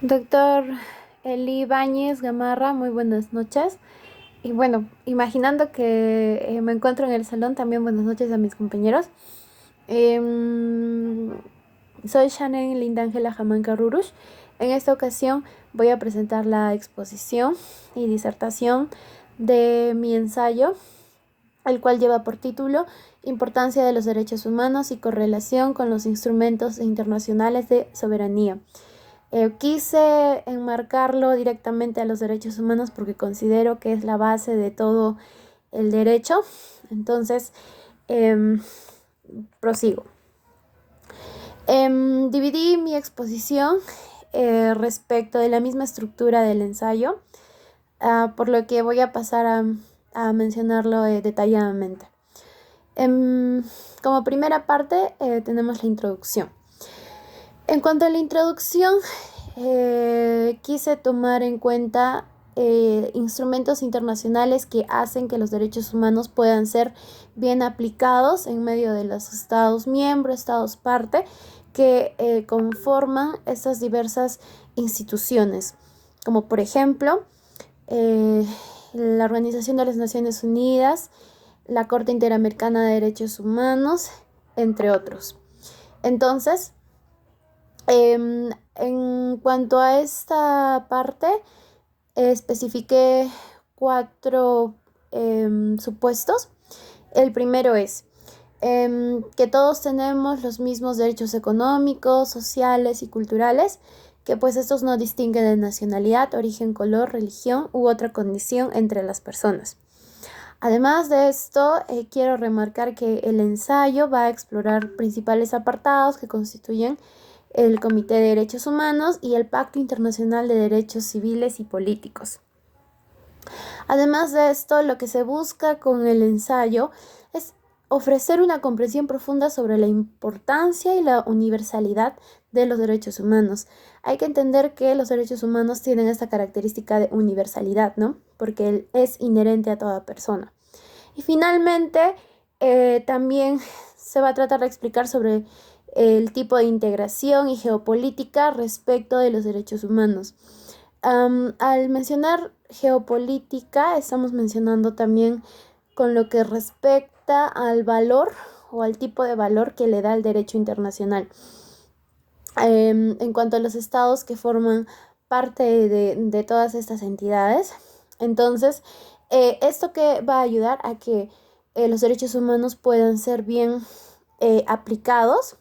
Doctor Eli Báñez Gamarra, muy buenas noches. Y bueno, imaginando que me encuentro en el salón, también buenas noches a mis compañeros. Em, Soy Shannon Linda Ángela Jamanca Rurush. En esta ocasión voy a presentar la exposición y disertación de mi ensayo, el cual lleva por título Importancia de los derechos humanos y correlación con los instrumentos internacionales de soberanía. Quise enmarcarlo directamente a los derechos humanos porque considero que es la base de todo el derecho. Entonces, em, prosigo. Dividí mi exposición respecto de la misma estructura del ensayo, por lo que voy a pasar a mencionarlo detalladamente. Como primera parte, tenemos la introducción. En cuanto a la introducción, quise tomar en cuenta instrumentos internacionales que hacen que los derechos humanos puedan ser bien aplicados en medio de los estados miembros, estados parte, que conforman estas diversas instituciones, como por ejemplo la Organización de las Naciones Unidas, la Corte Interamericana de Derechos Humanos, entre otros. Entonces, en cuanto a esta parte, especifiqué cuatro supuestos. El primero es que todos tenemos los mismos derechos económicos, sociales y culturales, que pues estos no distinguen de nacionalidad, origen, color, religión u otra condición entre las personas. Además de esto, quiero remarcar que el ensayo va a explorar principales apartados que constituyen el Comité de Derechos Humanos y el Pacto Internacional de Derechos Civiles y Políticos. Además de esto, lo que se busca con el ensayo es ofrecer una comprensión profunda sobre la importancia y la universalidad de los derechos humanos. Hay que entender que los derechos humanos tienen esta característica de universalidad, ¿no? Porque es inherente a toda persona. Y finalmente, también se va a tratar de explicar sobre el tipo de integración y geopolítica respecto de los derechos humanos. Al mencionar geopolítica, estamos mencionando también con lo que respecta al valor o al tipo de valor que le da el derecho internacional. En cuanto a los estados que forman parte de todas estas entidades, entonces, esto que va a ayudar a que los derechos humanos puedan ser bien aplicados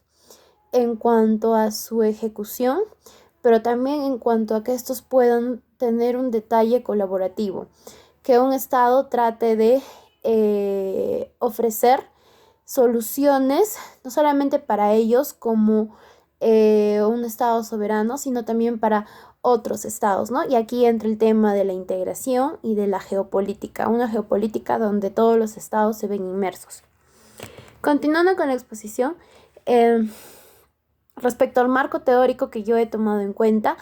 en cuanto a su ejecución, pero también en cuanto a que estos puedan tener un detalle colaborativo, que un Estado trate de ofrecer soluciones, no solamente para ellos como un Estado soberano, sino también para otros estados, ¿no? Y aquí entra el tema de la integración y de la geopolítica, una geopolítica donde todos los estados se ven inmersos. Continuando con la exposición, eh, respecto al marco teórico que yo he tomado en cuenta,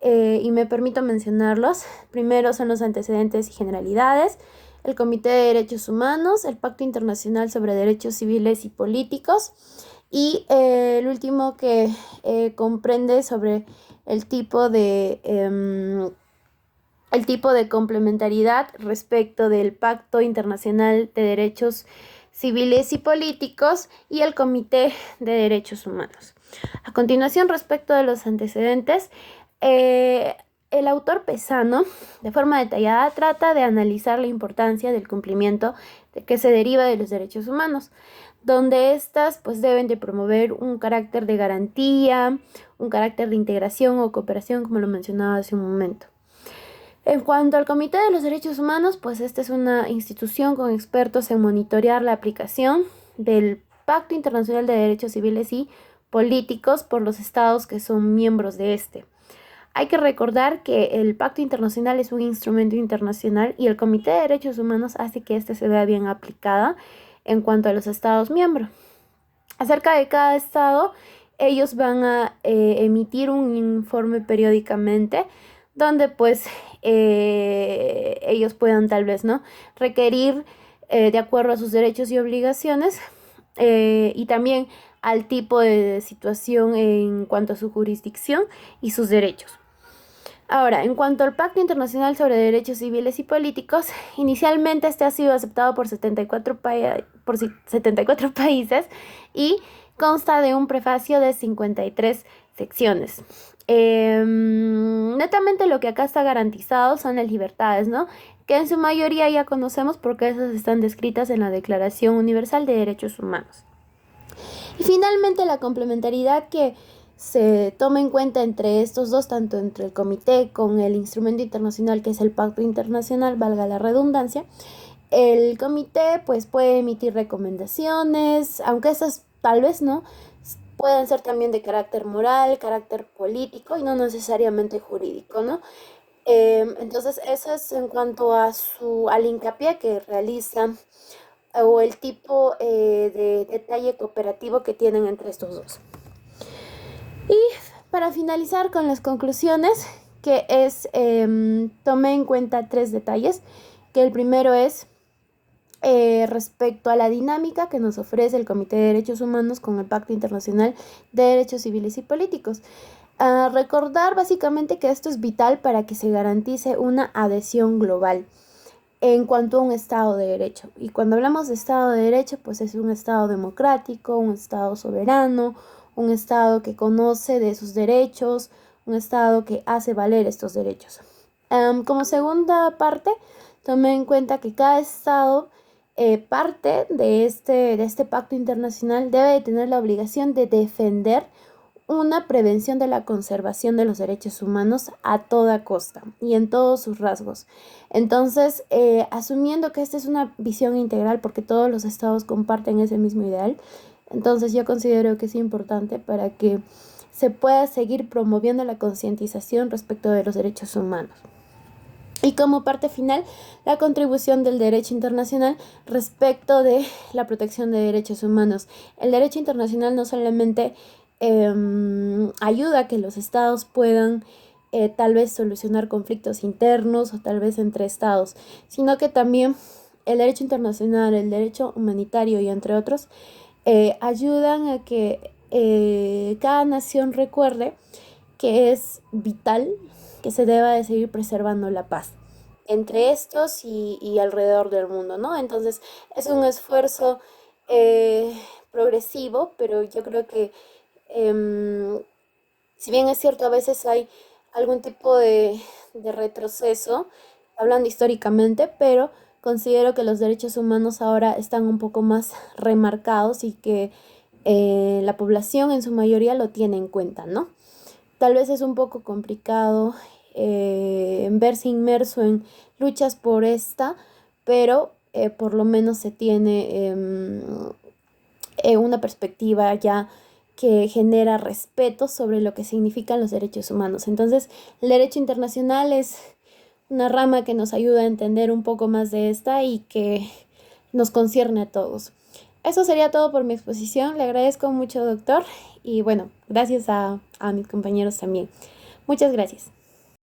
y me permito mencionarlos. Primero son los antecedentes y generalidades, el Comité de Derechos Humanos, el Pacto Internacional sobre Derechos Civiles y Políticos y el último que comprende sobre el tipo de complementariedad respecto del Pacto Internacional de Derechos Civiles y Políticos y el Comité de Derechos Humanos. A continuación, respecto de los antecedentes, el autor Pesano, de forma detallada, trata de analizar la importancia del cumplimiento que se deriva de los derechos humanos, donde éstas pues deben de promover un carácter de garantía, un carácter de integración o cooperación, como lo mencionaba hace un momento. En cuanto al Comité de los Derechos Humanos, pues esta es una institución con expertos en monitorear la aplicación del Pacto Internacional de Derechos Civiles y Políticos por los estados que son miembros de este. Hay que recordar que el Pacto Internacional es un instrumento internacional y el Comité de Derechos Humanos hace que éste se vea bien aplicada en cuanto a los estados miembros. Acerca de cada estado, ellos van a emitir un informe periódicamente donde pues ellos puedan tal vez, ¿no?, requerir de acuerdo a sus derechos y obligaciones y también al tipo de situación en cuanto a su jurisdicción y sus derechos. Ahora, en cuanto al Pacto Internacional sobre Derechos Civiles y Políticos, inicialmente este ha sido aceptado por 74 países y consta de un prefacio de 53 secciones. Netamente lo que acá está garantizado son las libertades, ¿no? Que en su mayoría ya conocemos porque esas están descritas en la Declaración Universal de Derechos Humanos. Y finalmente la complementariedad que se toma en cuenta entre estos dos, tanto entre el comité con el instrumento internacional que es el Pacto Internacional, valga la redundancia. El comité pues puede emitir recomendaciones, aunque esas tal vez no, pueden ser también de carácter moral, carácter político y no necesariamente jurídico, ¿no? Entonces eso es en cuanto a al hincapié que realizan o el tipo de detalle cooperativo que tienen entre estos dos. Y para finalizar con las conclusiones, que es, tomé en cuenta 3 detalles, que el primero es respecto a la dinámica que nos ofrece el Comité de Derechos Humanos con el Pacto Internacional de Derechos Civiles y Políticos. Recordar básicamente que esto es vital para que se garantice una adhesión global en cuanto a un Estado de Derecho. Y cuando hablamos de Estado de Derecho, pues es un Estado democrático, un Estado soberano, un Estado que conoce de sus derechos, un Estado que hace valer estos derechos. Como segunda parte, tomé en cuenta que cada Estado, parte de este pacto internacional, debe de tener la obligación de defender una prevención de la conservación de los derechos humanos a toda costa y en todos sus rasgos. Entonces, asumiendo que esta es una visión integral porque todos los estados comparten ese mismo ideal, entonces yo considero que es importante para que se pueda seguir promoviendo la concientización respecto de los derechos humanos. Y como parte final, la contribución del derecho internacional respecto de la protección de derechos humanos. El derecho internacional no solamente ayuda a que los estados puedan tal vez solucionar conflictos internos o tal vez entre estados, sino que también el derecho internacional, el derecho humanitario y entre otros, ayudan a que cada nación recuerde que es vital que se deba de seguir preservando la paz entre estos y alrededor del mundo, ¿no? Entonces es un esfuerzo progresivo, pero yo creo que si bien es cierto, a veces hay algún tipo de retroceso, hablando históricamente, pero considero que los derechos humanos ahora están un poco más remarcados y que la población en su mayoría lo tiene en cuenta, ¿no? Tal vez es un poco complicado verse inmerso en luchas por esta, pero por lo menos se tiene una perspectiva ya que genera respeto sobre lo que significan los derechos humanos. Entonces, el derecho internacional es una rama que nos ayuda a entender un poco más de esta y que nos concierne a todos. Eso sería todo por mi exposición. Le agradezco mucho, doctor, y bueno, gracias a mis compañeros también. Muchas gracias.